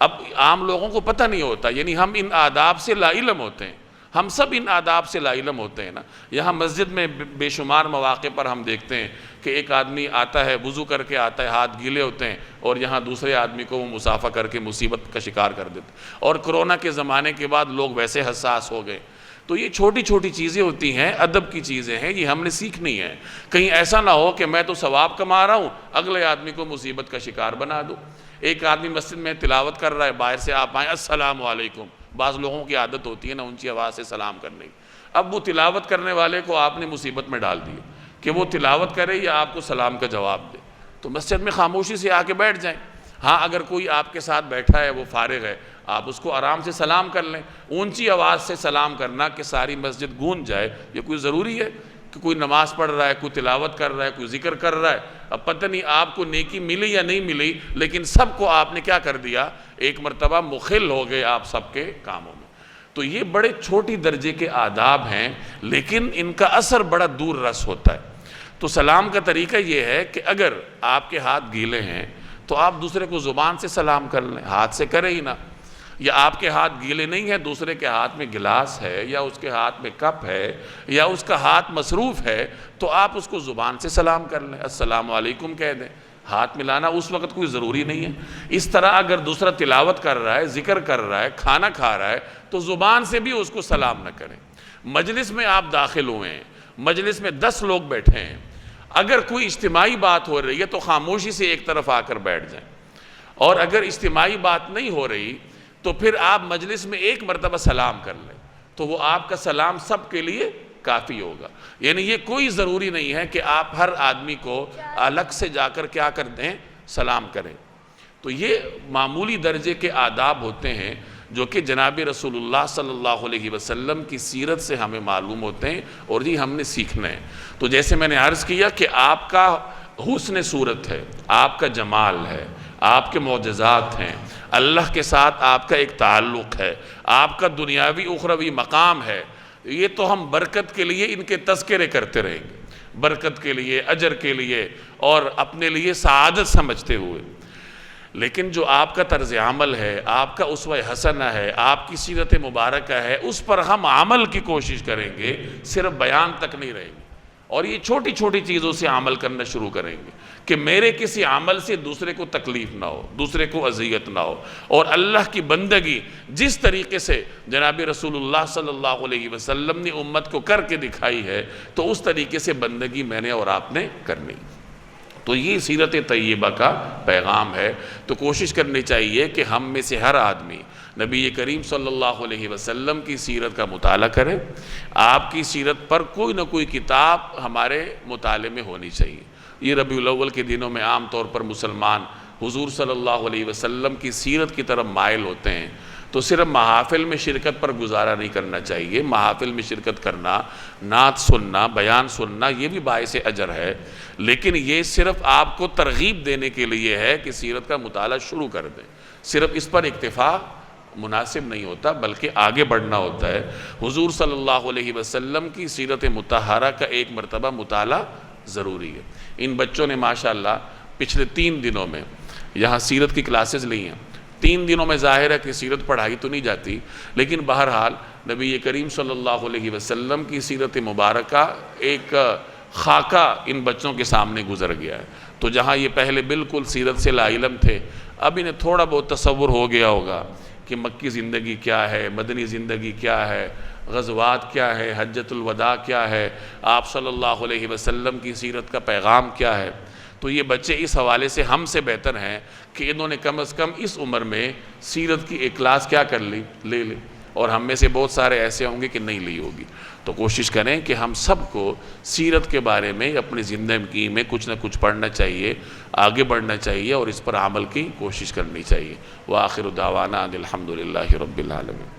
A: اب عام لوگوں کو پتہ نہیں ہوتا، یعنی ہم ان آداب سے لا علم ہوتے ہیں، ہم سب ان آداب سے لا علم ہوتے ہیں نا۔ یہاں مسجد میں بے شمار مواقع پر ہم دیکھتے ہیں کہ ایک آدمی آتا ہے، وضو کر کے آتا ہے، ہاتھ گیلے ہوتے ہیں، اور یہاں دوسرے آدمی کو وہ مصافحہ کر کے مصیبت کا شکار کر دیتے ہیں۔ اور کرونا کے زمانے کے بعد لوگ ویسے حساس ہو گئے۔ تو یہ چھوٹی چھوٹی چیزیں ہوتی ہیں، ادب کی چیزیں ہیں، یہ ہم نے سیکھنی ہے۔ کہیں ایسا نہ ہو کہ میں تو ثواب کما رہا ہوں، اگلے آدمی کو مصیبت کا شکار بنا دوں۔ ایک آدمی مسجد میں تلاوت کر رہا ہے، باہر سے آپ آئیں السلام علیکم، بعض لوگوں کی عادت ہوتی ہے نا اونچی آواز سے سلام کرنے کی۔ اب وہ تلاوت کرنے والے کو آپ نے مصیبت میں ڈال دیا کہ وہ تلاوت کرے یا آپ کو سلام کا جواب دے، تو مسجد میں خاموشی سے آ کے بیٹھ جائیں۔ ہاں اگر کوئی آپ کے ساتھ بیٹھا ہے، وہ فارغ ہے، آپ اس کو آرام سے سلام کر لیں۔ اونچی آواز سے سلام کرنا کہ ساری مسجد گونج جائے، یہ کوئی ضروری ہے کہ کوئی نماز پڑھ رہا ہے، کوئی تلاوت کر رہا ہے، کوئی ذکر کر رہا ہے، اب پتہ نہیں آپ کو نیکی ملی یا نہیں ملی، لیکن سب کو آپ نے کیا کر دیا؟ ایک مرتبہ مخل ہو گئے آپ سب کے کاموں میں۔ تو یہ بڑے چھوٹی درجے کے آداب ہیں، لیکن ان کا اثر بڑا دور رس ہوتا ہے۔ تو سلام کا طریقہ یہ ہے کہ اگر آپ کے ہاتھ گیلے ہیں تو آپ دوسرے کو زبان سے سلام کر لیں، ہاتھ سے کریں ہی نہ۔ یا آپ کے ہاتھ گیلے نہیں ہیں، دوسرے کے ہاتھ میں گلاس ہے یا اس کے ہاتھ میں کپ ہے یا اس کا ہاتھ مصروف ہے، تو آپ اس کو زبان سے سلام کر لیں، السلام علیکم کہہ دیں۔ ہاتھ ملانا اس وقت کوئی ضروری نہیں ہے۔ اس طرح اگر دوسرا تلاوت کر رہا ہے، ذکر کر رہا ہے، کھانا کھا رہا ہے، تو زبان سے بھی اس کو سلام نہ کریں۔ مجلس میں آپ داخل ہوئے ہیں، مجلس میں 10 لوگ بیٹھے ہیں، اگر کوئی اجتماعی بات ہو رہی ہے تو خاموشی سے ایک طرف آ کر بیٹھ جائیں، اور اگر اجتماعی بات نہیں ہو رہی تو پھر آپ مجلس میں ایک مرتبہ سلام کر لیں، تو وہ آپ کا سلام سب کے لیے کافی ہوگا۔ یعنی یہ کوئی ضروری نہیں ہے کہ آپ ہر آدمی کو الگ سے جا کر کیا کر دیں؟ سلام کریں۔ تو یہ معمولی درجے کے آداب ہوتے ہیں جو کہ جناب رسول اللہ صلی اللہ علیہ وسلم کی سیرت سے ہمیں معلوم ہوتے ہیں، اور یہ ہم نے سیکھنا ہے۔ تو جیسے میں نے عرض کیا کہ آپ کا حسن صورت ہے، آپ کا جمال ہے، آپ کے معجزات ہیں، اللہ کے ساتھ آپ کا ایک تعلق ہے، آپ کا دنیاوی اخروی مقام ہے، یہ تو ہم برکت کے لیے ان کے تذکرے کرتے رہیں گے، برکت کے لیے، اجر کے لیے اور اپنے لیے سعادت سمجھتے ہوئے۔ لیکن جو آپ کا طرز عمل ہے، آپ کا اسوہ حسنہ ہے، آپ کی سیرت مبارکہ ہے، اس پر ہم عمل کی کوشش کریں گے، صرف بیان تک نہیں رہیں گے، اور یہ چھوٹی چھوٹی چیزوں سے عمل کرنا شروع کریں گے کہ میرے کسی عمل سے دوسرے کو تکلیف نہ ہو، دوسرے کو اذیت نہ ہو، اور اللہ کی بندگی جس طریقے سے جناب رسول اللہ صلی اللہ علیہ وسلم نے امت کو کر کے دکھائی ہے، تو اس طریقے سے بندگی میں نے اور آپ نے کرنی۔ تو یہ سیرت طیبہ کا پیغام ہے۔ تو کوشش کرنی چاہیے کہ ہم میں سے ہر آدمی نبی کریم صلی اللہ علیہ وسلم کی سیرت کا مطالعہ کرے، آپ کی سیرت پر کوئی نہ کوئی کتاب ہمارے مطالعے میں ہونی چاہیے۔ یہ ربیع الاول کے دنوں میں عام طور پر مسلمان حضور صلی اللہ علیہ وسلم کی سیرت کی طرف مائل ہوتے ہیں، تو صرف محافل میں شرکت پر گزارا نہیں کرنا چاہیے۔ محافل میں شرکت کرنا، نعت سننا، بیان سننا، یہ بھی باعث اجر ہے، لیکن یہ صرف آپ کو ترغیب دینے کے لیے ہے کہ سیرت کا مطالعہ شروع کر دیں۔ صرف اس پر اکتفا مناسب نہیں ہوتا، بلکہ آگے بڑھنا ہوتا ہے۔ حضور صلی اللہ علیہ وسلم کی سیرت مطہرہ کا ایک مرتبہ مطالعہ ضروری ہے۔ ان بچوں نے ماشاءاللہ پچھلے 3 دنوں میں یہاں سیرت کی کلاسز لی ہیں۔ 3 دنوں میں ظاہر ہے کہ سیرت پڑھائی تو نہیں جاتی، لیکن بہرحال نبی کریم صلی اللہ علیہ وسلم کی سیرت مبارکہ ایک خاکہ ان بچوں کے سامنے گزر گیا ہے۔ تو جہاں یہ پہلے بالکل سیرت سے لا علم تھے، اب انہیں تھوڑا بہت تصور ہو گیا ہوگا کہ مکی زندگی کیا ہے، مدنی زندگی کیا ہے، غزوات کیا ہے، حجۃ الوداع کیا ہے، آپ صلی اللہ علیہ وسلم کی سیرت کا پیغام کیا ہے۔ تو یہ بچے اس حوالے سے ہم سے بہتر ہیں کہ انہوں نے کم از کم اس عمر میں سیرت کی ایک کلاس کیا کر لی، لے لی، اور ہم میں سے بہت سارے ایسے ہوں گے کہ نہیں لی ہوگی۔ تو کوشش کریں کہ ہم سب کو سیرت کے بارے میں اپنی زندگی میں کچھ نہ کچھ پڑھنا چاہیے، آگے بڑھنا چاہیے، اور اس پر عمل کی کوشش کرنی چاہیے۔ وآخر دعوانا ان الحمد للہ رب العالمین۔